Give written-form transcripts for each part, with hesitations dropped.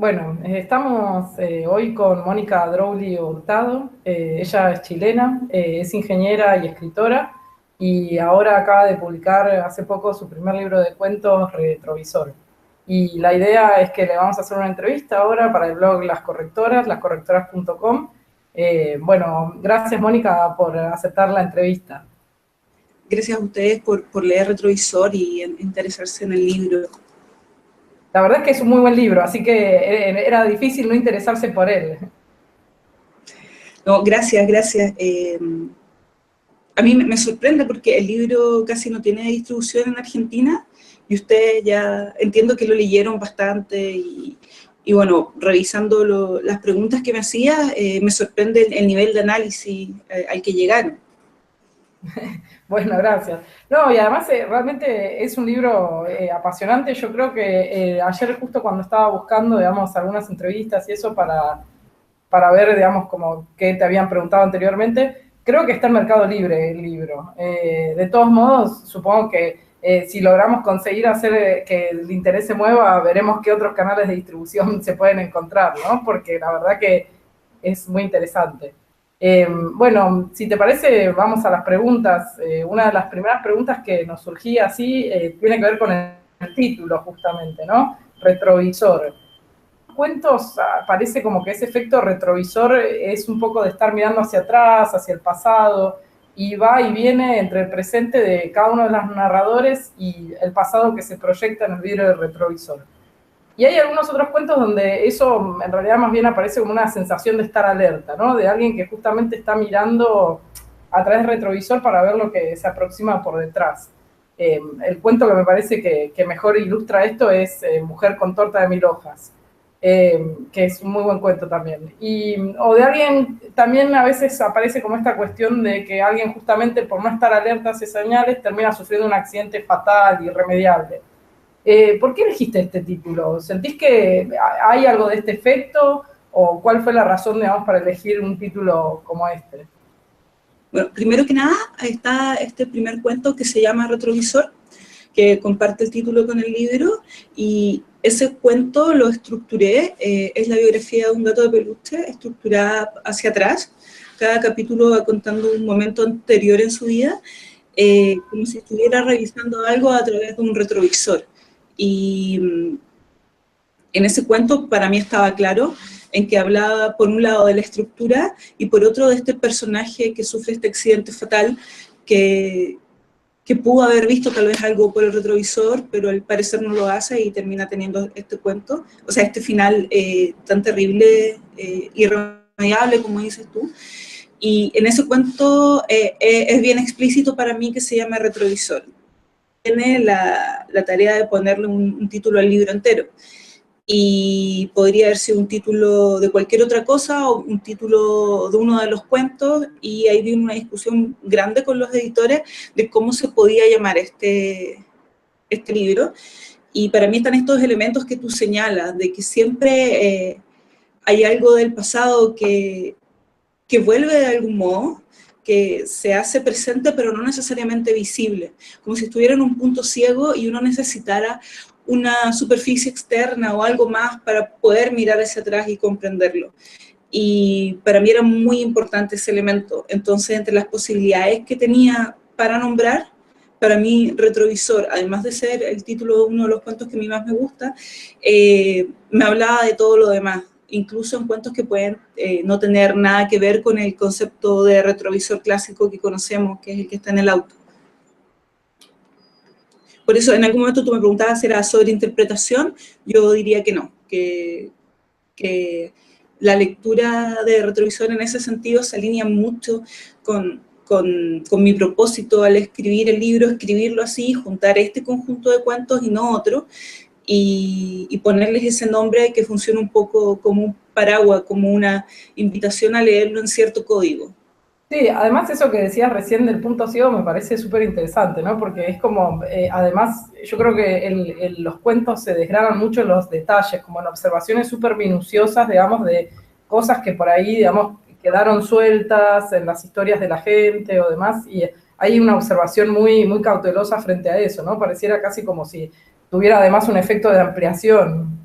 Bueno, estamos hoy con Mónica Drowly Hurtado. Ella es chilena, es ingeniera y escritora, y ahora acaba de publicar hace poco su primer libro de cuentos, Retrovisor. Y la idea es que le vamos a hacer una entrevista ahora para el blog Las Correctoras, lascorrectoras.com. Bueno, gracias Mónica por aceptar la entrevista. Gracias a ustedes por leer Retrovisor y interesarse en el libro. La verdad es que es un muy buen libro, así que era difícil no interesarse por él. No, gracias. A mí me sorprende porque el libro casi no tiene distribución en Argentina y ustedes ya entiendo que lo leyeron bastante y bueno, revisando las preguntas que me hacía, me sorprende el nivel de análisis al que llegaron. Bueno, gracias. No, y además realmente es un libro apasionante. Yo creo que ayer justo cuando estaba buscando, digamos, algunas entrevistas y eso para ver, digamos, como qué te habían preguntado anteriormente, creo que está en Mercado Libre el libro. De todos modos, supongo que si logramos conseguir hacer que el interés se mueva, veremos qué otros canales de distribución se pueden encontrar, ¿no? Porque la verdad que es muy interesante. Bueno, si te parece, vamos a las preguntas. Una de las primeras preguntas que nos surgía así tiene que ver con el título, justamente, ¿no? Retrovisor. Cuentos parece como que ese efecto retrovisor es un poco de estar mirando hacia atrás, hacia el pasado, y va y viene entre el presente de cada uno de los narradores y el pasado que se proyecta en el vidrio del retrovisor. Y hay algunos otros cuentos donde eso en realidad más bien aparece como una sensación de estar alerta, ¿no? De alguien que justamente está mirando a través del retrovisor para ver lo que se aproxima por detrás. El cuento que me parece que mejor ilustra esto es Mujer con torta de 1000 hojas, que es un muy buen cuento también. O de alguien, también a veces aparece como esta cuestión de que alguien justamente por no estar alerta a esas señales termina sufriendo un accidente fatal, irremediable. ¿Por qué elegiste este título? ¿Sentís que hay algo de este efecto? ¿O cuál fue la razón, digamos, para elegir un título como este? Bueno, primero que nada está este primer cuento que se llama Retrovisor, que comparte el título con el libro, y ese cuento lo estructuré, es la biografía de un gato de peluche, estructurada hacia atrás. Cada capítulo va contando un momento anterior en su vida, como si estuviera revisando algo a través de un retrovisor. Y en ese cuento para mí estaba claro en que hablaba por un lado de la estructura y por otro de este personaje que sufre este accidente fatal que pudo haber visto tal vez algo por el retrovisor, pero al parecer no lo hace y termina teniendo este cuento, o sea, este final tan terrible, irremediable como dices tú. Y en ese cuento es bien explícito para mí que se llama Retrovisor. Tiene la tarea de ponerle un título al libro entero. Y podría haber sido un título de cualquier otra cosa o un título de uno de los cuentos, y ahí vino una discusión grande con los editores de cómo se podía llamar este libro. Y para mí están estos elementos que tú señalas, de que siempre hay algo del pasado que vuelve de algún modo, que se hace presente pero no necesariamente visible, como si estuviera en un punto ciego y uno necesitara una superficie externa o algo más para poder mirar hacia atrás y comprenderlo. Y para mí era muy importante ese elemento. Entonces, entre las posibilidades que tenía para nombrar, para mí Retrovisor, además de ser el título de uno de los cuentos que a mí más me gusta, me hablaba de todo lo demás, incluso en cuentos que pueden no tener nada que ver con el concepto de retrovisor clásico que conocemos, que es el que está en el auto. Por eso, en algún momento tú me preguntabas si era sobre interpretación, yo diría que no, que la lectura de Retrovisor en ese sentido se alinea mucho con mi propósito al escribir el libro, escribirlo así, juntar este conjunto de cuentos y no otro, y ponerles ese nombre que funciona un poco como un paraguas, como una invitación a leerlo en cierto código. Sí, además eso que decías recién del punto ciego me parece súper interesante, ¿no? Porque es como, además, yo creo que los cuentos se desgranan mucho en los detalles, como en observaciones súper minuciosas, digamos, de cosas que por ahí, digamos, quedaron sueltas en las historias de la gente o demás, y hay una observación muy, muy cautelosa frente a eso, ¿no? Pareciera casi como si tuviera además un efecto de ampliación.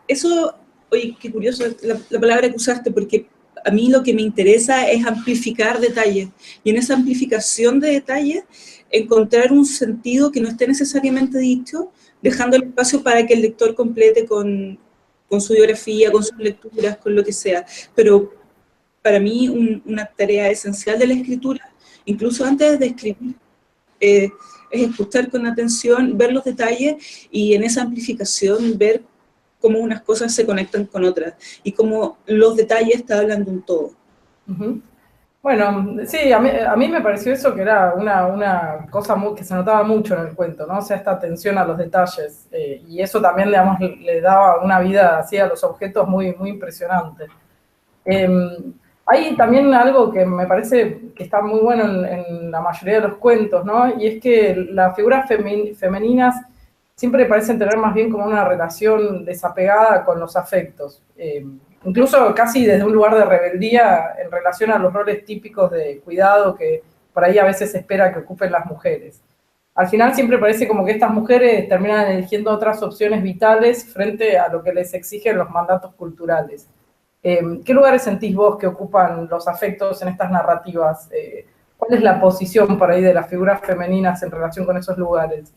Eso, oye, qué curioso la palabra que usaste, porque a mí lo que me interesa es amplificar detalles, y en esa amplificación de detalles encontrar un sentido que no esté necesariamente dicho, dejando el espacio para que el lector complete con su biografía, con sus lecturas, con lo que sea. Pero para mí una tarea esencial de la escritura, incluso antes de escribir, es escuchar con atención, ver los detalles y en esa amplificación ver cómo unas cosas se conectan con otras y cómo los detalles te hablan de un todo. Uh-huh. Bueno, sí, a mí me pareció eso que era una cosa que se notaba mucho en el cuento, ¿no? O sea, esta atención a los detalles, y eso también, digamos, le daba una vida así a los objetos muy, muy impresionante. Eh, Hay también algo que me parece que está muy bueno en la mayoría de los cuentos, ¿no? Y es que las figuras femeninas siempre parecen tener más bien como una relación desapegada con los afectos. Incluso casi desde un lugar de rebeldía en relación a los roles típicos de cuidado que por ahí a veces se espera que ocupen las mujeres. Al final siempre parece como que estas mujeres terminan eligiendo otras opciones vitales frente a lo que les exigen los mandatos culturales. ¿Qué lugares sentís vos que ocupan los afectos en estas narrativas? ¿Cuál es la posición por ahí de las figuras femeninas en relación con esos lugares?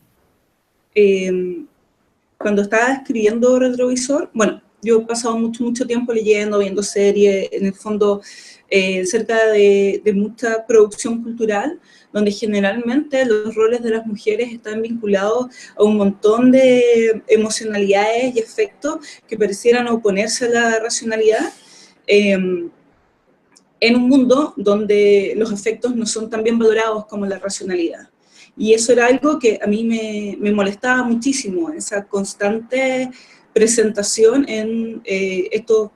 Cuando estaba escribiendo Retrovisor, bueno, yo he pasado mucho tiempo leyendo, viendo series, en el fondo cerca de mucha producción cultural, donde generalmente los roles de las mujeres están vinculados a un montón de emocionalidades y efectos que parecieran oponerse a la racionalidad, en un mundo donde los efectos no son tan bien valorados como la racionalidad. Y eso era algo que a mí me molestaba muchísimo, esa constante presentación en estos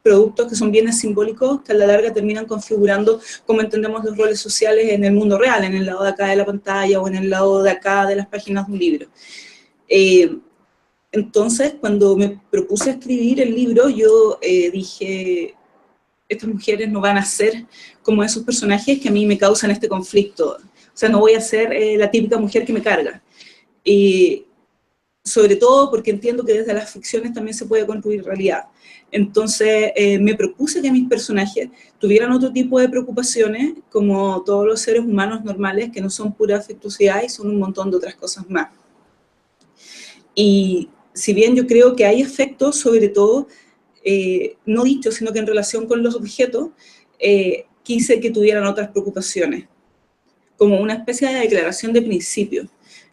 productos que son bienes simbólicos que a la larga terminan configurando cómo entendemos los roles sociales en el mundo real, en el lado de acá de la pantalla o en el lado de acá de las páginas de un libro. Entonces, cuando me propuse escribir el libro, yo dije, estas mujeres no van a ser como esos personajes que a mí me causan este conflicto. O sea, no voy a ser la típica mujer que me carga. Y sobre todo porque entiendo que desde las ficciones también se puede construir realidad. Entonces me propuse que mis personajes tuvieran otro tipo de preocupaciones, como todos los seres humanos normales, que no son pura afectuosidad y son un montón de otras cosas más. Y si bien yo creo que hay afectos, sobre todo, no dichos, sino que en relación con los objetos, quise que tuvieran otras preocupaciones, como una especie de declaración de principio,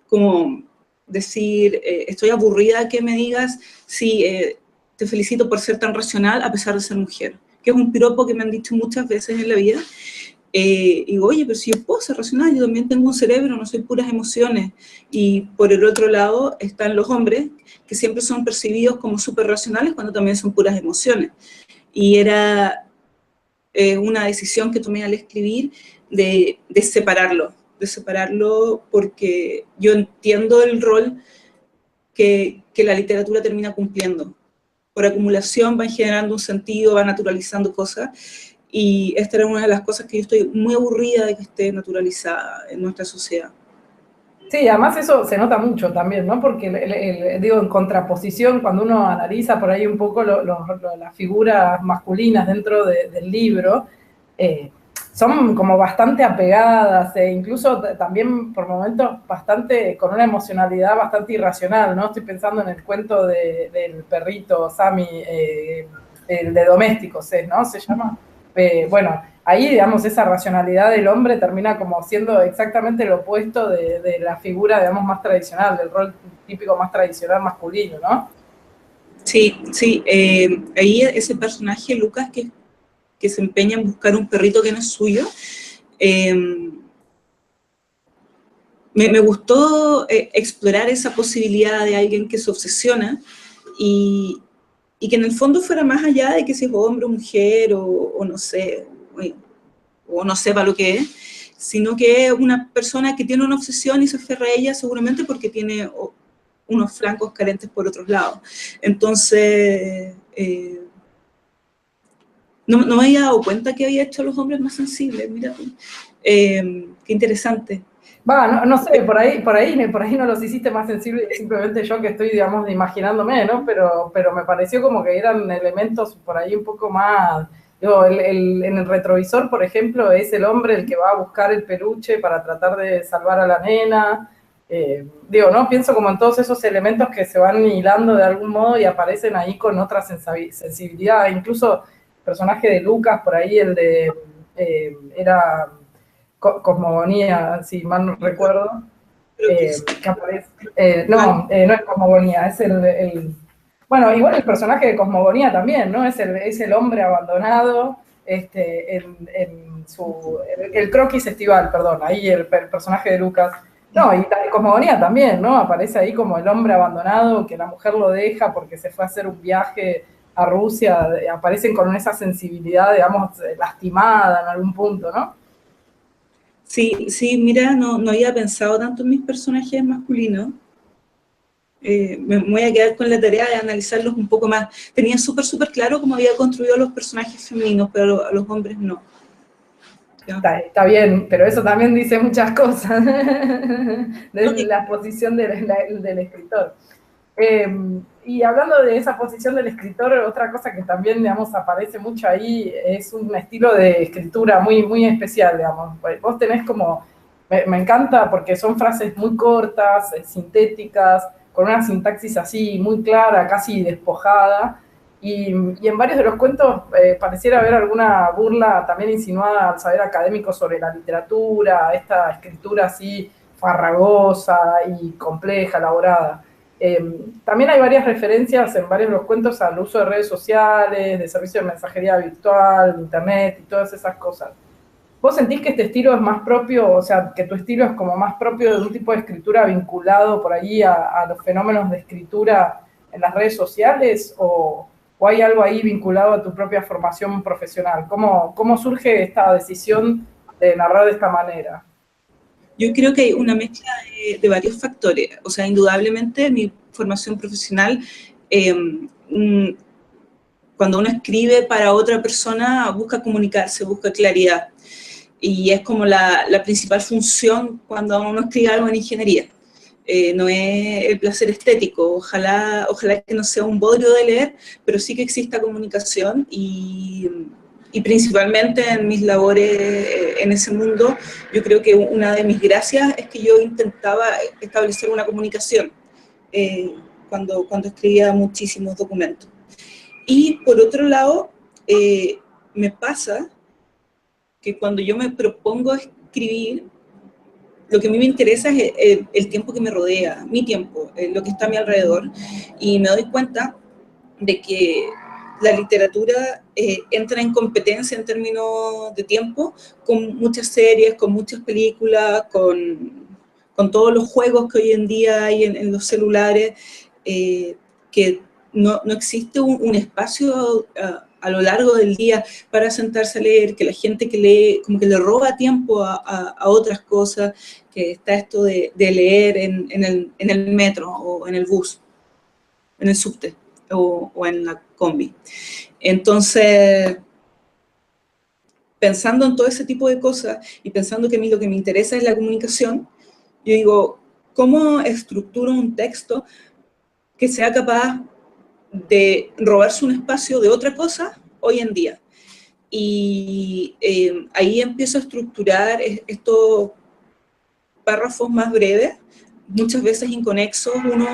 como decir, estoy aburrida que me digas, sí, te felicito por ser tan racional a pesar de ser mujer, que es un piropo que me han dicho muchas veces en la vida. Y digo, oye, pero si yo puedo ser racional, yo también tengo un cerebro, no soy puras emociones. Y por el otro lado están los hombres, que siempre son percibidos como súper racionales cuando también son puras emociones. Y era una decisión que tomé al escribir de separarlo porque yo entiendo el rol que la literatura termina cumpliendo. Por acumulación van generando un sentido, van naturalizando cosas, y esta era una de las cosas que yo estoy muy aburrida de que esté naturalizada en nuestra sociedad. Sí, además eso se nota mucho también, ¿no? Porque, digo, en contraposición, cuando uno analiza por ahí un poco las figuras masculinas dentro del libro, son como bastante apegadas e incluso también por momentos bastante, con una emocionalidad bastante irracional, ¿no? Estoy pensando en el cuento del perrito Sammy, el de Domésticos, ¿no? Se llama. Bueno, ahí, digamos, esa racionalidad del hombre termina como siendo exactamente lo opuesto de la figura, digamos, más tradicional, del rol típico más tradicional masculino, ¿no? Sí, sí, ahí ese personaje, Lucas, que se empeña en buscar un perrito que no es suyo, me gustó explorar esa posibilidad de alguien que se obsesiona y, y que en el fondo fuera más allá de que si es hombre o mujer o no sé, o no sepa lo que es, sino que es una persona que tiene una obsesión y se aferra a ella seguramente porque tiene unos flancos carentes por otros lados. Entonces, no me había dado cuenta que había hecho a los hombres más sensibles, mira tú. Qué interesante. Va, no, no sé, por ahí no los hiciste más sensibles, simplemente yo que estoy, digamos, imaginándome, ¿no? Pero me pareció como que eran elementos por ahí un poco más. Digo, en el retrovisor, por ejemplo, es el hombre el que va a buscar el peluche para tratar de salvar a la nena. Digo, ¿no? Pienso como en todos esos elementos que se van hilando de algún modo y aparecen ahí con otra sensibilidad. Incluso el personaje de Lucas, por ahí, el de. Era Cosmogonía, si mal no recuerdo, Creo que sí. que aparece. ¿Cuál? No es Cosmogonía, es el. Bueno, igual el personaje de Cosmogonía también, ¿no? Es el hombre abandonado, en su. El croquis estival, perdón, ahí el personaje de Lucas. No, y Cosmogonía también, ¿no? Aparece ahí como el hombre abandonado, que la mujer lo deja porque se fue a hacer un viaje a Rusia, aparecen con esa sensibilidad, digamos, lastimada en algún punto, ¿no? Sí, sí, mira, no había pensado tanto en mis personajes masculinos. Me voy a quedar con la tarea de analizarlos un poco más. Tenía súper claro cómo había construido los personajes femeninos, pero a los hombres no. ¿Ya? Está bien, pero eso también dice muchas cosas de No, la posición del escritor. Eh, y hablando de esa posición del escritor, otra cosa que también, digamos, aparece mucho ahí es un estilo de escritura muy especial, digamos. Vos tenés como, me encanta porque son frases muy cortas, sintéticas, con una sintaxis así muy clara, casi despojada, y en varios de los cuentos pareciera haber alguna burla también insinuada al saber académico sobre la literatura, esta escritura así farragosa y compleja, elaborada. También hay varias referencias en varios de los cuentos al uso de redes sociales, de servicios de mensajería virtual, internet y todas esas cosas. ¿Vos sentís que este estilo es más propio, o sea, que tu estilo es como más propio de un tipo de escritura vinculado por ahí a los fenómenos de escritura en las redes sociales o hay algo ahí vinculado a tu propia formación profesional? ¿Cómo surge esta decisión de narrar de esta manera? yo creo que hay una mezcla de varios factores. O sea, indudablemente mi formación profesional, eh, cuando uno escribe para otra persona, busca comunicarse, busca claridad. Y es como la principal función cuando uno escribe algo en ingeniería. No es el placer estético, ojalá que no sea un bodrio de leer, pero sí que exista comunicación y principalmente en mis labores en ese mundo, yo creo que una de mis gracias es que yo intentaba establecer una comunicación eh, cuando escribía muchísimos documentos. Y por otro lado, me pasa que cuando yo me propongo escribir, lo que a mí me interesa es el tiempo que me rodea, mi tiempo, lo que está a mi alrededor, y me doy cuenta de que la literatura entra en competencia en términos de tiempo con muchas series, con muchas películas, con todos los juegos que hoy en día hay en los celulares, que no existe un espacio a lo largo del día para sentarse a leer, que la gente que lee como que le roba tiempo a otras cosas, que está esto de leer en el metro o en el bus, en el subte o en la combi. Entonces, pensando en todo ese tipo de cosas y pensando que a mí lo que me interesa es la comunicación, yo digo, ¿cómo estructuro un texto que sea capaz de robarse un espacio de otra cosa hoy en día? Y ahí empiezo a estructurar estos párrafos más breves, muchas veces inconexos uno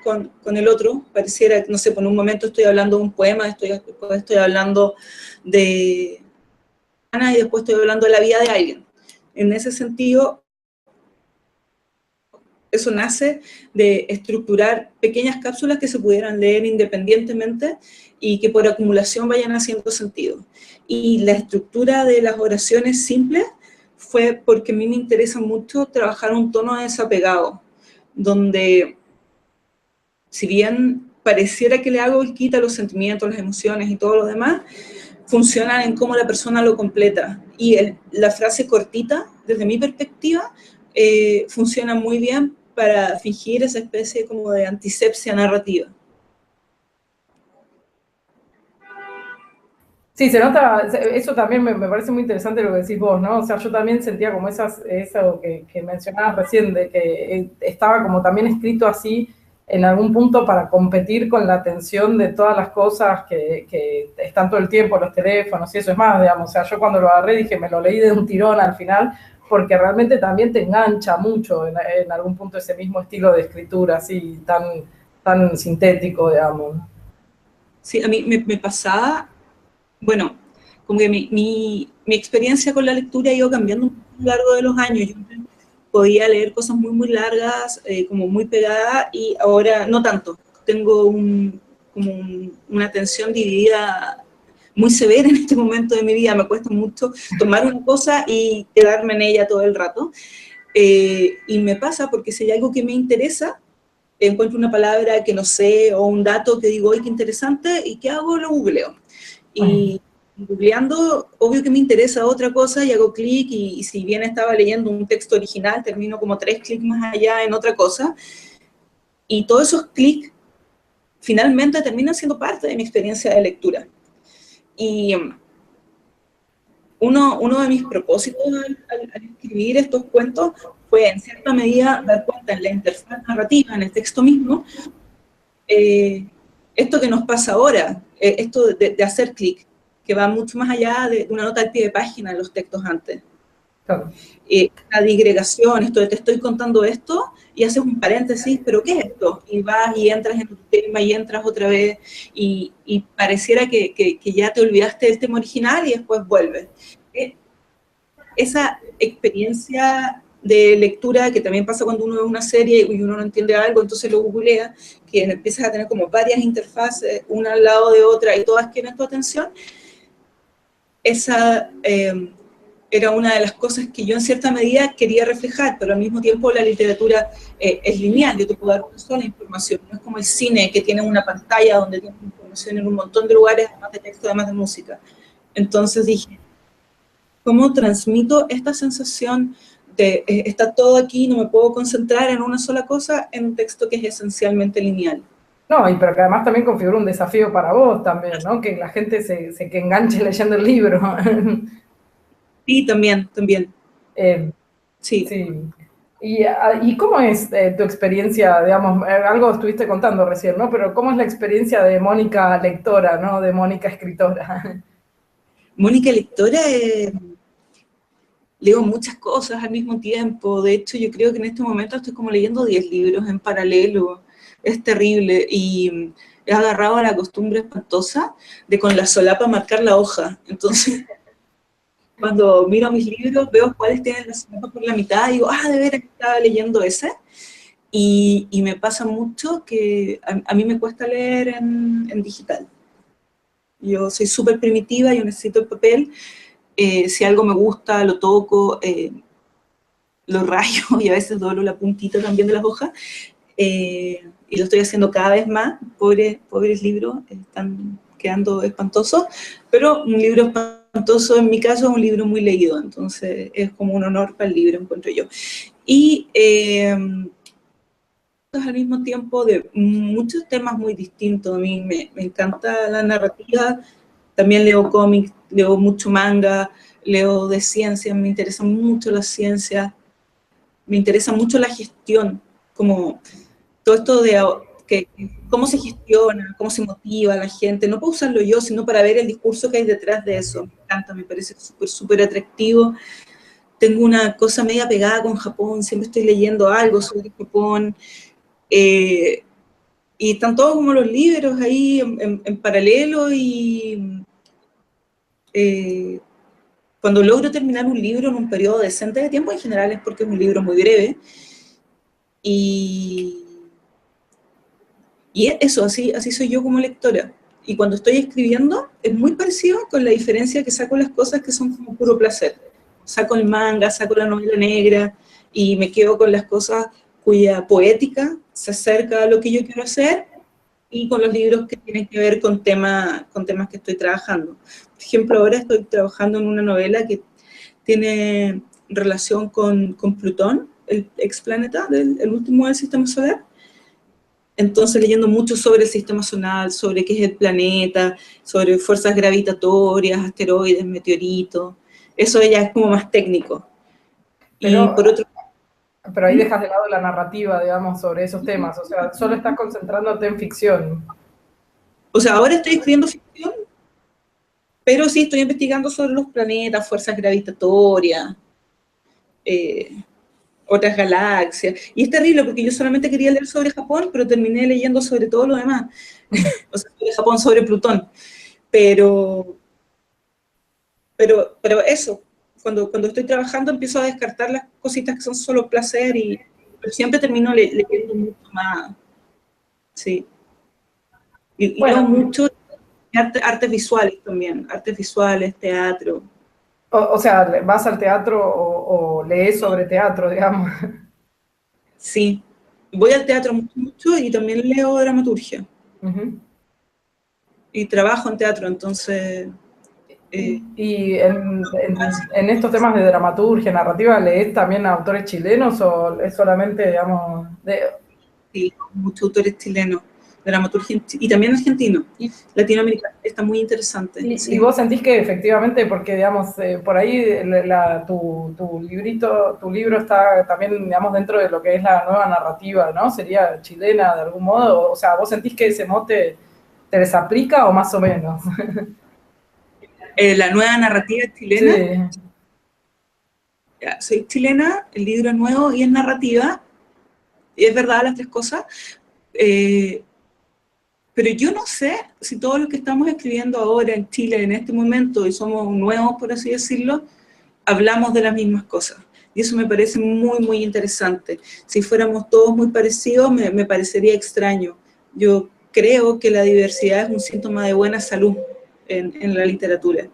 con el otro. Pareciera, no sé, por un momento estoy hablando de un poema, después estoy hablando de Ana y después estoy hablando de la vida de alguien. En ese sentido, eso nace de estructurar pequeñas cápsulas que se pudieran leer independientemente y que por acumulación vayan haciendo sentido. Y la estructura de las oraciones simples fue porque a mí me interesa mucho trabajar un tono desapegado, donde si bien pareciera que le hago el quita los sentimientos, las emociones y todo lo demás, funcionan en cómo la persona lo completa. Y la frase cortita, desde mi perspectiva, funciona muy bien para fingir esa especie como de antisepsia narrativa. Sí, se nota, eso también me parece muy interesante lo que decís vos, ¿no? O sea, yo también sentía como eso que mencionabas recién, de que estaba como también escrito así en algún punto para competir con la atención de todas las cosas que están todo el tiempo, los teléfonos y eso es más, digamos, o sea, yo cuando lo agarré dije, me lo leí de un tirón al final, porque realmente también te engancha mucho en algún punto ese mismo estilo de escritura, así tan sintético, digamos. Sí, a mí me pasaba, bueno, como que mi experiencia con la lectura ha ido cambiando un poco a lo largo de los años. Yo podía leer cosas muy largas, como muy pegadas, y ahora no tanto. Tengo una atención dividida muy severa en este momento de mi vida. Me cuesta mucho tomar una cosa y quedarme en ella todo el rato. Y me pasa porque si hay algo que me interesa, encuentro una palabra que no sé o un dato que digo, ¡ay, qué interesante! ¿Y qué hago? Lo googleo. Y googleando, obvio que me interesa otra cosa y hago clic y si bien estaba leyendo un texto original, termino como 3 clics más allá en otra cosa. Y todos esos clics finalmente terminan siendo parte de mi experiencia de lectura. Y uno de mis propósitos al escribir estos cuentos fue en cierta medida dar cuenta en la interfaz narrativa, en el texto mismo, esto que nos pasa ahora, esto de hacer clic, que va mucho más allá de una nota al pie de página en los textos antes. Claro. La digregación, esto de te estoy contando esto, y haces un paréntesis, pero ¿qué es esto? Y vas y entras en tu tema y entras otra vez, y pareciera que ya te olvidaste del tema original y después vuelves. Esa experiencia de lectura que también pasa cuando uno ve una serie y uno no entiende algo, entonces lo googlea, que empiezas a tener como varias interfaces, una al lado de otra, y todas quieren tu atención. Esa era una de las cosas que yo en cierta medida quería reflejar, pero al mismo tiempo la literatura es lineal, yo te puedo dar una sola información, no es como el cine que tiene una pantalla donde tienes información en un montón de lugares, además de texto, además de música. Entonces dije, ¿cómo transmito esta sensación de está todo aquí, no me puedo concentrar en una sola cosa, en un texto que es esencialmente lineal? No, y pero que además también configura un desafío para vos también, ¿no? Que la gente que enganche leyendo el libro. Sí, también, Eh, sí. sí. ¿Y cómo es tu experiencia, digamos, algo estuviste contando recién, ¿no? Pero ¿cómo es la experiencia de Mónica lectora, ¿no? De Mónica escritora. Mónica Lectora, leo muchas cosas al mismo tiempo. De hecho, yo creo que en este momento estoy como leyendo 10 libros en paralelo. Es terrible. Y he agarrado la costumbre espantosa de con la solapa marcar la hoja. Entonces, cuando miro mis libros, veo cuáles tienen la solapa por la mitad y digo, de veras estaba leyendo ese. Y me pasa mucho que a mí me cuesta leer en digital. Yo soy súper primitiva, yo necesito el papel. Si algo me gusta, lo toco, lo rayo y a veces doblo la puntita también de las hojas. Y lo estoy haciendo cada vez más. Pobres libros, están quedando espantosos, pero un libro espantoso en mi caso es un libro muy leído, entonces es como un honor para el libro, encuentro yo. Y al mismo tiempo de muchos temas muy distintos. A mí me encanta la narrativa, también leo cómics, leo mucho manga, leo de ciencia, me interesa mucho la ciencia, me interesa mucho la gestión, como todo esto de que, cómo se gestiona, cómo se motiva a la gente, no para usarlo yo, sino para ver el discurso que hay detrás de eso. Me encanta, me parece súper atractivo. Tengo una cosa media pegada con Japón, siempre estoy leyendo algo sobre Japón. Eh, y están todos como los libros ahí en paralelo y cuando logro terminar un libro en un periodo decente de tiempo, en general es porque es un libro muy breve, y, y eso, así soy yo como lectora. Y cuando estoy escribiendo es muy parecido, con la diferencia que saco las cosas que son como puro placer. Saco el manga, saco la novela negra y me quedo con las cosas cuya poética se acerca a lo que yo quiero hacer, y con los libros que tienen que ver con temas que estoy trabajando. Por ejemplo, ahora estoy trabajando en una novela que tiene relación con Plutón, el explaneta, el último del sistema solar. entonces leyendo mucho sobre el sistema solar, sobre qué es el planeta, sobre fuerzas gravitatorias, asteroides, meteoritos, eso ya es como más técnico. Y Pero, por otro pero ahí dejas de lado la narrativa, digamos, sobre esos temas, o sea, solo estás concentrándote en ficción. o sea, ahora estoy escribiendo ficción, pero sí estoy investigando sobre los planetas, fuerzas gravitatorias, eh, otras galaxias. Y es terrible porque yo solamente quería leer sobre Japón, pero terminé leyendo sobre todo lo demás. O sea, sobre Japón, sobre Plutón. Pero, pero eso, cuando estoy trabajando empiezo a descartar las cositas que son solo placer, pero siempre termino leyendo mucho más. Sí. Y leo Bueno, mucho artes visuales también, artes visuales, teatro. o sea, vas al teatro o lees sobre teatro, digamos. Sí, voy al teatro mucho, mucho y también leo dramaturgia. Ujú. Y trabajo en teatro, entonces... Y en estos temas de dramaturgia, narrativa, ¿lees también a autores chilenos o es solamente, digamos, sí, muchos autores chilenos, dramaturgia y también argentinos. y, Latinoamérica está muy interesante, y sí. vos sentís que efectivamente, porque, digamos, por ahí tu librito, tu libro está también, digamos, dentro de lo que es la nueva narrativa, ¿no? Sería chilena de algún modo, o sea, ¿vos sentís que ese mote te les aplica o más o menos? La nueva narrativa Sí, chilena, ya, soy chilena, el libro es nuevo y es narrativa, y es verdad las tres cosas, eh, pero yo no sé si todos los que estamos escribiendo ahora en Chile, en este momento, y somos nuevos, por así decirlo, hablamos de las mismas cosas. Y eso me parece muy, muy interesante. Si fuéramos todos muy parecidos, me parecería extraño. Yo creo que la diversidad es un síntoma de buena salud en la literatura.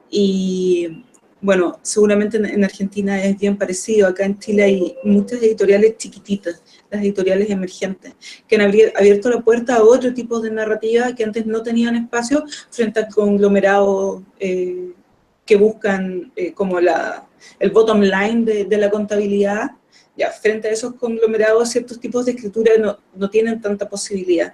Y bueno, seguramente en Argentina es bien parecido. Acá en Chile hay muchas editoriales chiquititas, las editoriales emergentes, que han abierto la puerta a otro tipo de narrativa que antes no tenían espacio frente a conglomerados que buscan como el bottom line de la contabilidad. Ya, frente a esos conglomerados, ciertos tipos de escritura no tienen tanta posibilidad.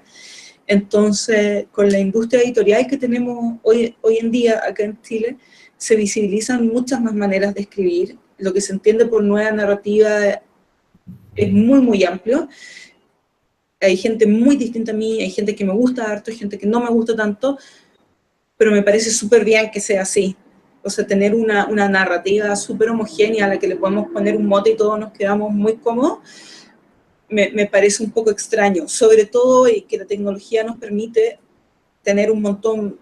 Entonces, con la industria editorial que tenemos hoy en día acá en Chile, se visibilizan muchas más maneras de escribir. Lo que se entiende por nueva narrativa es muy, muy amplio. Hay gente muy distinta a mí, hay gente que me gusta harto, hay gente que no me gusta tanto, pero me parece súper bien que sea así. O sea, tener una narrativa súper homogénea a la que le podemos poner un mote y todos nos quedamos muy cómodos, me parece un poco extraño. Sobre todo y que la tecnología nos permite tener un montón,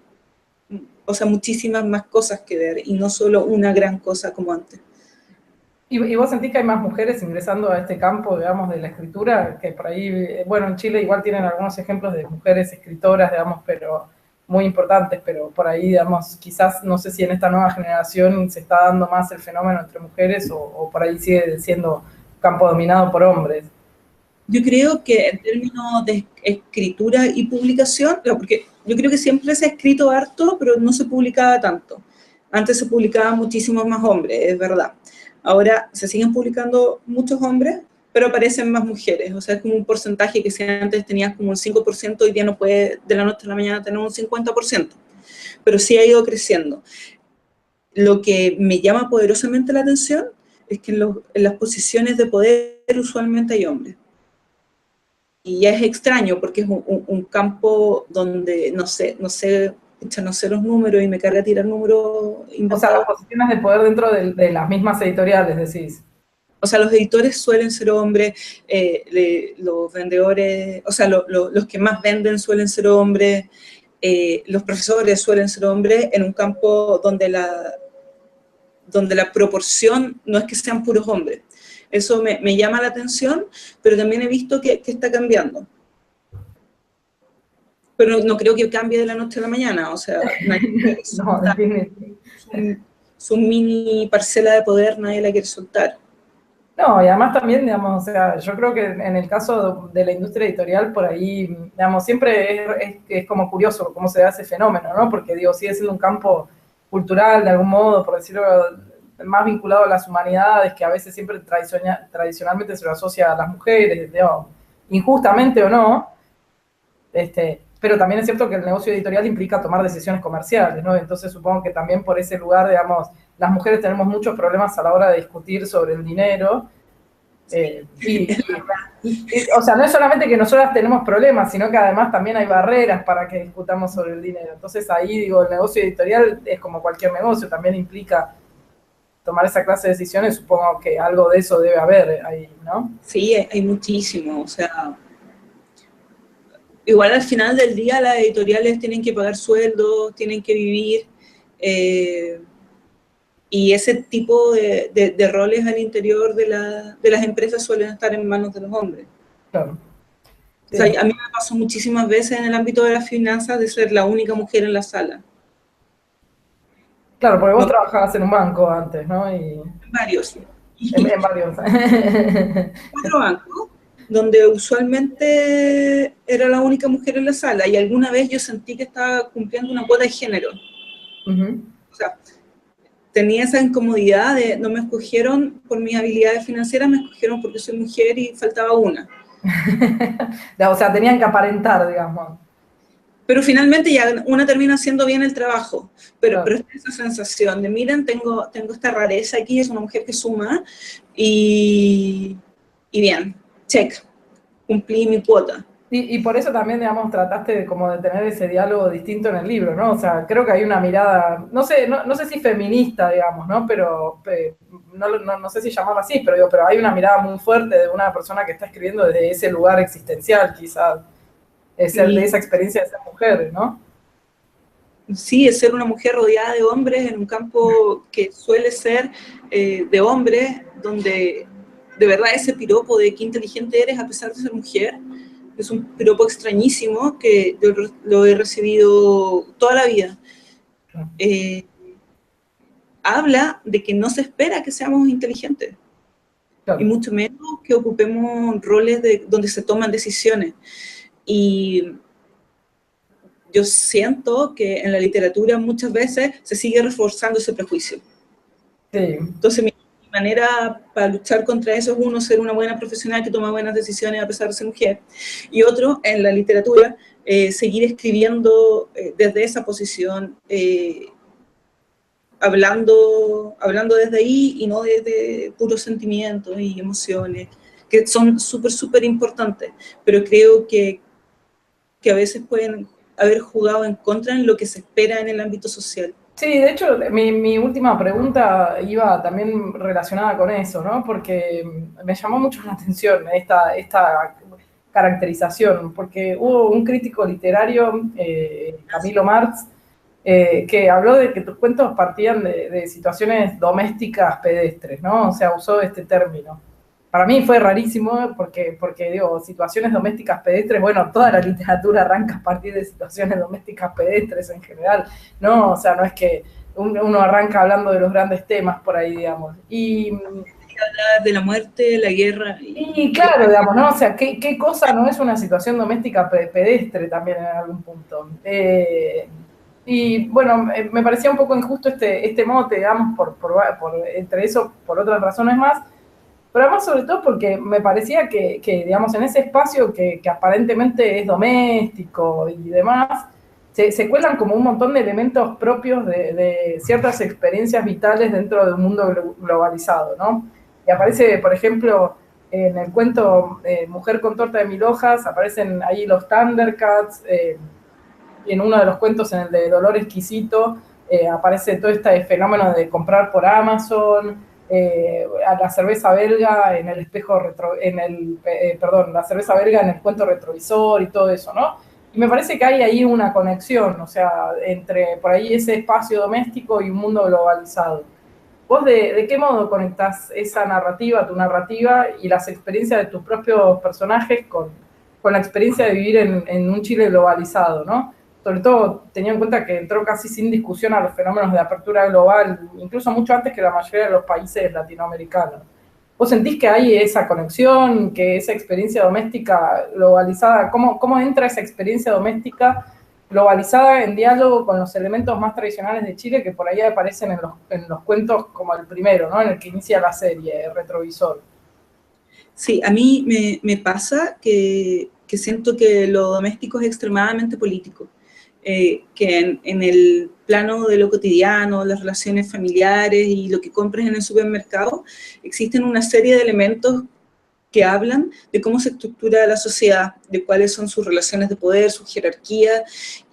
o sea, muchísimas más cosas que ver y no solo una gran cosa como antes. ¿Y vos sentís que hay más mujeres ingresando a este campo, digamos, de la escritura? Que por ahí, bueno, en Chile igual tienen algunos ejemplos de mujeres escritoras, digamos, pero muy importantes, pero por ahí, digamos, quizás, no sé si en esta nueva generación se está dando más el fenómeno entre mujeres o por ahí sigue siendo campo dominado por hombres. Yo creo que en términos de escritura y publicación, porque yo creo que siempre se ha escrito harto, pero no se publicaba tanto. Antes se publicaban muchísimos más hombres, es verdad. Ahora se siguen publicando muchos hombres, pero aparecen más mujeres. O sea, es como un porcentaje que si antes tenías como un 5%, hoy día no puede de la noche a la mañana tener un 50%. Pero sí ha ido creciendo. Lo que me llama poderosamente la atención es que en las posiciones de poder usualmente hay hombres. Y ya es extraño porque es un campo donde no sé los números y me carga tirar números O sea, las inventados. posiciones de poder dentro de las mismas editoriales, decís. O sea, los editores suelen ser hombres, los vendedores, o sea, los que más venden suelen ser hombres, los profesores suelen ser hombres en un campo donde la proporción no es que sean puros hombres. Eso me llama la atención, pero también he visto que está cambiando. Pero no creo que cambie de la noche a la mañana, o sea, nadie quiere No, soltar definitivamente. su mini parcela de poder, nadie la quiere soltar. No, y además también, digamos, o sea, yo creo que en el caso de la industria editorial, por ahí, digamos, siempre es como curioso cómo se da ese fenómeno, ¿no? Porque, digo, sigue siendo un campo cultural, de algún modo, por decirlo, más vinculado a las humanidades, que a veces siempre tradicionalmente se lo asocia a las mujeres, digo, injustamente o no, Pero también es cierto que el negocio editorial implica tomar decisiones comerciales, ¿no? Entonces supongo que también por ese lugar, digamos, las mujeres tenemos muchos problemas a la hora de discutir sobre el dinero. O sea, no es solamente que nosotras tenemos problemas, sino que además también hay barreras para que discutamos sobre el dinero. Entonces ahí, digo, el negocio editorial es como cualquier negocio, también implica tomar esa clase de decisiones, supongo que algo de eso debe haber ahí, ¿no? Sí, hay muchísimo, o sea, igual al final del día las editoriales tienen que pagar sueldos, tienen que vivir, y ese tipo de roles al interior de las empresas suelen estar en manos de los hombres. Claro. O sea, a mí me pasó muchísimas veces en el ámbito de las finanzas de ser la única mujer en la sala. Claro, porque vos trabajabas en un banco antes, ¿no? Varios. En varios. 4 bancos, donde usualmente era la única mujer en la sala, y alguna vez yo sentí que estaba cumpliendo una cuota de género. O sea, tenía esa incomodidad de no me escogieron por mis habilidades financieras, me escogieron porque soy mujer y faltaba una. O sea, tenían que aparentar, digamos. Pero finalmente ya una termina haciendo bien el trabajo. Pero es esa sensación de, miren, tengo esta rareza aquí, es una mujer que suma, y bien, check, cumplí mi cuota. Y por eso también, digamos, trataste de, como de tener ese diálogo distinto en el libro, ¿no? O sea, creo que hay una mirada, no sé si feminista, digamos, ¿no? Pero no sé si llamarla así, pero hay una mirada muy fuerte de una persona que está escribiendo desde ese lugar existencial, quizás, de esa experiencia de ser mujer, ¿no? Sí, es ser una mujer rodeada de hombres en un campo que suele ser de hombres, donde de verdad ese piropo de qué inteligente eres a pesar de ser mujer, es un piropo extrañísimo que yo lo he recibido toda la vida. Habla de que no se espera que seamos inteligentes, y mucho menos que ocupemos roles donde se toman decisiones. Y yo siento que en la literatura muchas veces se sigue reforzando ese prejuicio. Sí. Entonces mi manera para luchar contra eso es, uno, ser una buena profesional que toma buenas decisiones a pesar de ser mujer, y otro, en la literatura, seguir escribiendo desde esa posición, hablando desde ahí y no desde puros sentimientos y emociones, que son súper importantes, pero creo que a veces pueden haber jugado en contra en lo que se espera en el ámbito social. Sí, de hecho, mi última pregunta iba también relacionada con eso, ¿no? Porque me llamó mucho la atención esta caracterización, porque hubo un crítico literario, Camilo Marx, que habló de que tus cuentos partían de situaciones domésticas pedestres, ¿no? O sea, usó este término. Para mí fue rarísimo porque digo, situaciones domésticas pedestres, bueno, toda la literatura arranca a partir de situaciones domésticas pedestres en general, ¿no? O sea, no es que uno arranca hablando de los grandes temas por ahí, digamos. Y hablar de la muerte, la guerra. Y claro, digamos, ¿no? O sea, ¿qué cosa no es una situación doméstica pedestre también en algún punto? Y bueno, me parecía un poco injusto este mote, digamos, entre eso, por otras razones más, pero además sobre todo porque me parecía que digamos, en ese espacio que aparentemente es doméstico y demás, se cuelan como un montón de elementos propios de ciertas experiencias vitales dentro de un mundo globalizado, ¿no? Y aparece, por ejemplo, en el cuento Mujer con torta de 1000 hojas, aparecen ahí los Thundercats, y en uno de los cuentos, en el de Dolor Exquisito, aparece todo este fenómeno de comprar por Amazon, a la cerveza belga en el espejo la cerveza belga en el cuento retrovisor y todo eso, ¿no? Y me parece que hay ahí una conexión, o sea, entre por ahí ese espacio doméstico y un mundo globalizado. ¿Vos de qué modo conectás esa narrativa, tu narrativa, y las experiencias de tus propios personajes con la experiencia de vivir en un Chile globalizado, ¿no? Sobre todo teniendo en cuenta que entró casi sin discusión a los fenómenos de apertura global, incluso mucho antes que la mayoría de los países latinoamericanos. ¿Vos sentís que hay esa conexión, que esa experiencia doméstica globalizada, cómo entra esa experiencia doméstica globalizada en diálogo con los elementos más tradicionales de Chile que por ahí aparecen en los cuentos como el primero, ¿no? En el que inicia la serie, Retrovisor? Sí, a mí me pasa que que siento que lo doméstico es extremadamente político, que en el plano de lo cotidiano, las relaciones familiares y lo que compres en el supermercado, existen una serie de elementos que hablan de cómo se estructura la sociedad, de cuáles son sus relaciones de poder, su jerarquía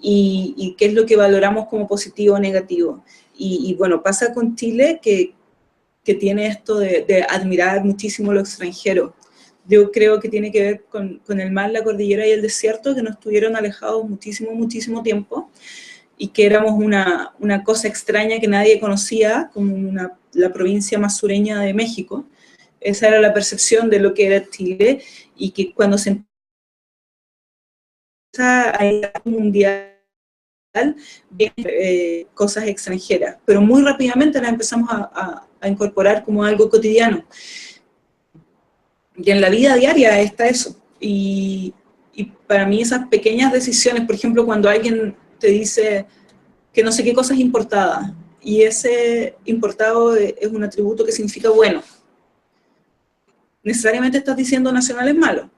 y qué es lo que valoramos como positivo o negativo. Y bueno, pasa con Chile que tiene esto de admirar muchísimo lo extranjero. Yo creo que tiene que ver con el mar, la cordillera y el desierto, que nos estuvieron alejados muchísimo, muchísimo tiempo, y que éramos una cosa extraña que nadie conocía, como la provincia más sureña de México. Esa era la percepción de lo que era Chile, y que cuando se empieza a ir mundial, cosas extranjeras, pero muy rápidamente las empezamos a incorporar como algo cotidiano. Y en la vida diaria está eso. Y para mí esas pequeñas decisiones, por ejemplo, cuando alguien te dice que no sé qué cosa es importada, y ese importado es un atributo que significa bueno, necesariamente estás diciendo nacional es malo.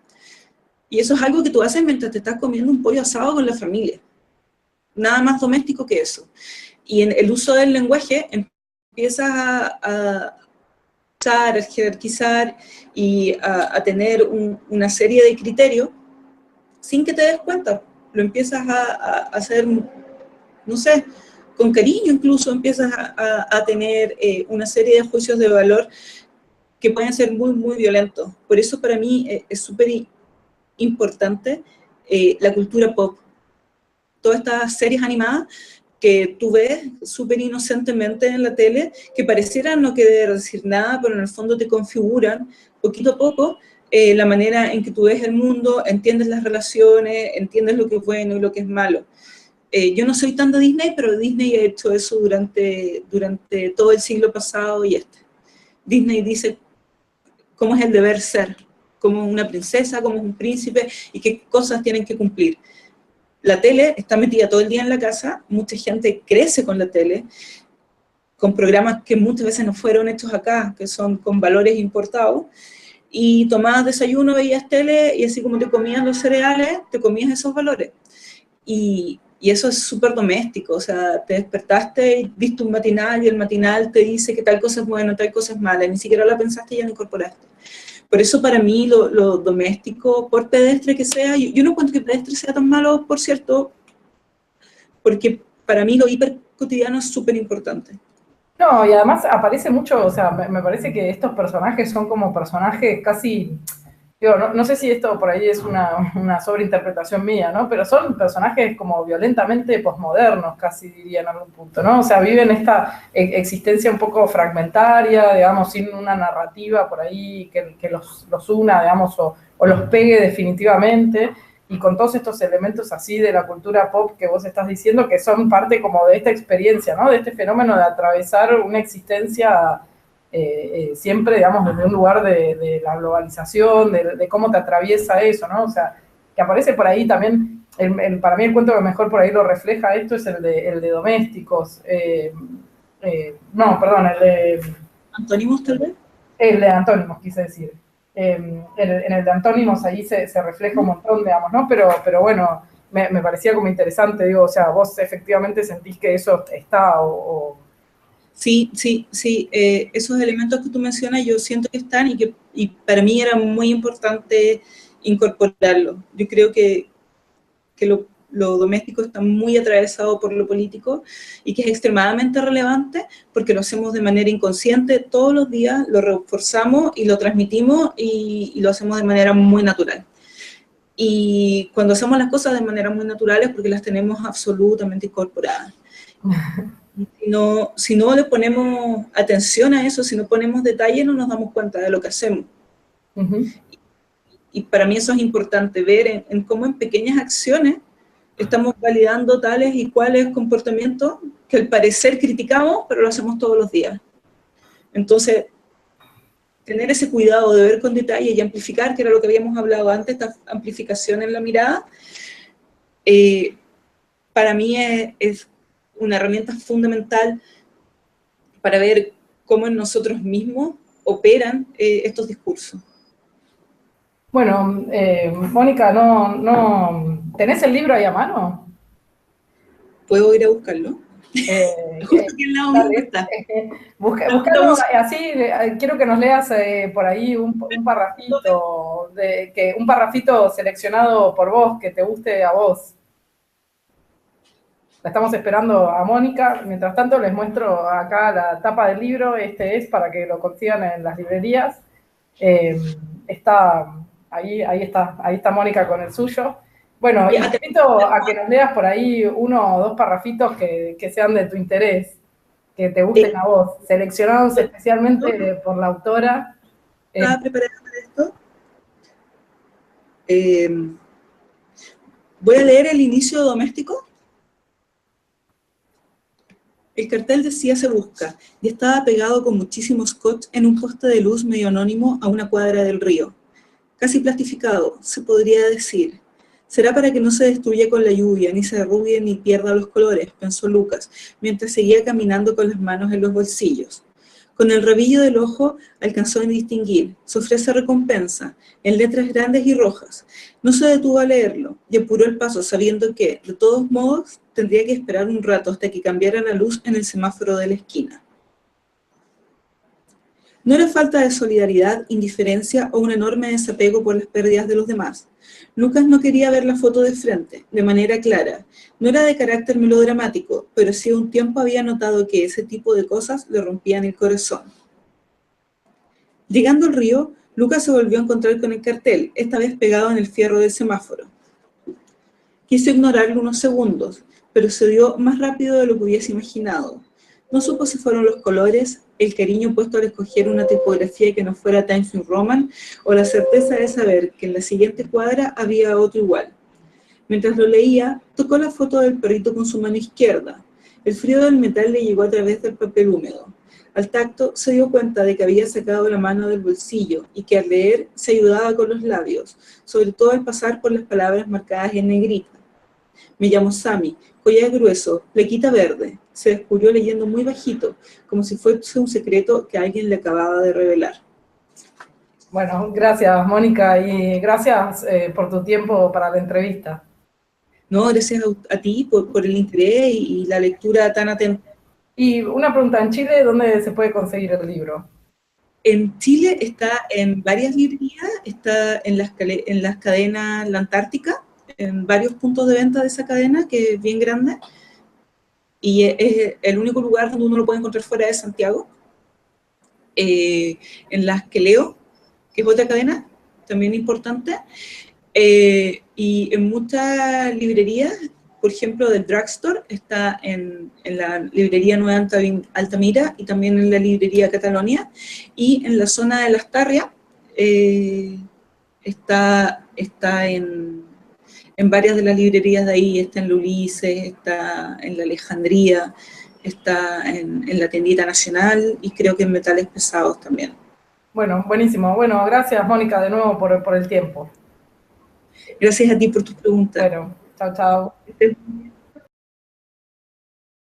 Y eso es algo que tú haces mientras te estás comiendo un pollo asado con la familia. Nada más doméstico que eso. Y en el uso del lenguaje empiezas a jerarquizar y a tener una serie de criterios sin que te des cuenta. Lo empiezas a hacer, no sé, con cariño incluso empiezas a tener una serie de juicios de valor que pueden ser muy, muy violentos. Por eso para mí es súper importante la cultura pop. Todas estas series animadas que tú ves súper inocentemente en la tele, que parecieran no querer decir nada, pero en el fondo te configuran poquito a poco la manera en que tú ves el mundo, entiendes las relaciones, entiendes lo que es bueno y lo que es malo. Yo no soy tan de Disney, pero Disney ha hecho eso durante todo el siglo pasado y este. Disney dice cómo es el deber ser, como una princesa, como es un príncipe y qué cosas tienen que cumplir. La tele está metida todo el día en la casa, mucha gente crece con la tele, con programas que muchas veces no fueron hechos acá, que son con valores importados, y tomabas desayuno, veías tele, y así como te comías los cereales, te comías esos valores. Y eso es súper doméstico, o sea, te despertaste y viste un matinal, y el matinal te dice que tal cosa es buena, tal cosa es mala, y ni siquiera la pensaste y ya la incorporaste. Por eso para mí lo doméstico, por pedestre que sea, yo no encuentro que pedestre sea tan malo, por cierto, porque para mí lo hiper cotidiano es súper importante. No, y además aparece mucho, o sea, me parece que estos personajes son como personajes casi, digo, no sé si esto por ahí es una sobreinterpretación mía, ¿no? Pero son personajes como violentamente posmodernos, casi diría en algún punto, ¿no? O sea, viven esta existencia un poco fragmentaria, digamos, sin una narrativa por ahí que los una, digamos, o los pegue definitivamente, y con todos estos elementos así de la cultura pop que vos estás diciendo, que son parte como de esta experiencia, ¿no? De este fenómeno de atravesar una existencia siempre, digamos, desde un lugar de la globalización, de cómo te atraviesa eso, ¿no? O sea, que aparece por ahí también, para mí el cuento que mejor por ahí lo refleja esto es el de Domésticos. No, perdón, ¿Antónimos tal vez? el de Antónimos, quise decir. En el de Antónimos ahí se refleja un montón, digamos, ¿no? Pero bueno, me parecía como interesante, digo, o sea, vos efectivamente sentís que eso está Sí, sí, sí. Esos elementos que tú mencionas yo siento que están y para mí era muy importante incorporarlos. Yo creo que lo doméstico está muy atravesado por lo político y que es extremadamente relevante porque lo hacemos de manera inconsciente todos los días, lo reforzamos y lo transmitimos y lo hacemos de manera muy natural. Y cuando hacemos las cosas de manera muy natural es porque las tenemos absolutamente incorporadas. Si no le ponemos atención a eso, si no ponemos detalle, no nos damos cuenta de lo que hacemos. Y para mí eso es importante, ver en cómo en pequeñas acciones estamos validando tales y cuales comportamientos que al parecer criticamos, pero lo hacemos todos los días. Entonces, tener ese cuidado de ver con detalle y amplificar, que era lo que habíamos hablado antes, esta amplificación en la mirada, para mí es una herramienta fundamental para ver cómo en nosotros mismos operan estos discursos. Bueno, Mónica, ¿tenés el libro ahí a mano? ¿Puedo ir a buscarlo? Eh, Justo eh, aquí al lado mío dale, está. búscalo, Estamos, así quiero que nos leas por ahí un parrafito, un parrafito seleccionado por vos, que te guste a vos. La estamos esperando a Mónica. Mientras tanto, les muestro acá la tapa del libro. Este es para que lo consigan en las librerías. Está ahí está Mónica con el suyo. Bueno, y ya, te invito a que nos leas por ahí uno o dos parrafitos que sean de tu interés, que te gusten a vos, seleccionados especialmente por la autora. estaba preparada para esto. Eh, Voy a leer el inicio doméstico. El cartel decía "Se busca" y estaba pegado con muchísimo scotch en un poste de luz medio anónimo a una cuadra del río. Casi plastificado, se podría decir. Será para que no se destruya con la lluvia, ni se arrugue ni pierda los colores, pensó Lucas, mientras seguía caminando con las manos en los bolsillos. Con el rabillo del ojo alcanzó a distinguir: "Se ofrece recompensa", en letras grandes y rojas. No se detuvo a leerlo y apuró el paso sabiendo que, de todos modos, tendría que esperar un rato hasta que cambiara la luz en el semáforo de la esquina. No era falta de solidaridad, indiferencia o un enorme desapego por las pérdidas de los demás. Lucas no quería ver la foto de frente, de manera clara. No era de carácter melodramático, pero sí un tiempo había notado que ese tipo de cosas le rompían el corazón. Llegando al río, Lucas se volvió a encontrar con el cartel, esta vez pegado en el fierro del semáforo. Quiso ignorarlo unos segundos, pero se dio más rápido de lo que hubiese imaginado. No supo si fueron los colores, el cariño puesto al escoger una tipografía que no fuera Times New Roman, o la certeza de saber que en la siguiente cuadra había otro igual. Mientras lo leía, tocó la foto del perrito con su mano izquierda. El frío del metal le llegó a través del papel húmedo. Al tacto, se dio cuenta de que había sacado la mano del bolsillo y que al leer se ayudaba con los labios, sobre todo al pasar por las palabras marcadas en negrita. "Me llamo Sammy, collar grueso, plequita verde", se descubrió leyendo muy bajito, como si fuese un secreto que alguien le acababa de revelar. Bueno, gracias, Mónica, y gracias por tu tiempo para la entrevista. No, gracias a ti por el interés y la lectura tan atenta. Y una pregunta, ¿en Chile dónde se puede conseguir el libro? En Chile está en varias librerías, está en las cadenas La Antártica, en varios puntos de venta de esa cadena, que es bien grande, y es el único lugar donde uno lo puede encontrar fuera de Santiago. En las que leo, que es otra cadena, también importante, y en muchas librerías, por ejemplo, del Drugstore, está en la librería Nueva Altamira y también en la librería Catalonia, y en la zona de Las Tarrias está en varias de las librerías de ahí, está en la Ulises, está en la Alejandría, está en la Tiendita Nacional y creo que en Metales Pesados también. Bueno, buenísimo. Bueno, gracias, Mónica, de nuevo por el tiempo. Gracias a ti por tus preguntas. Bueno, chao, chao.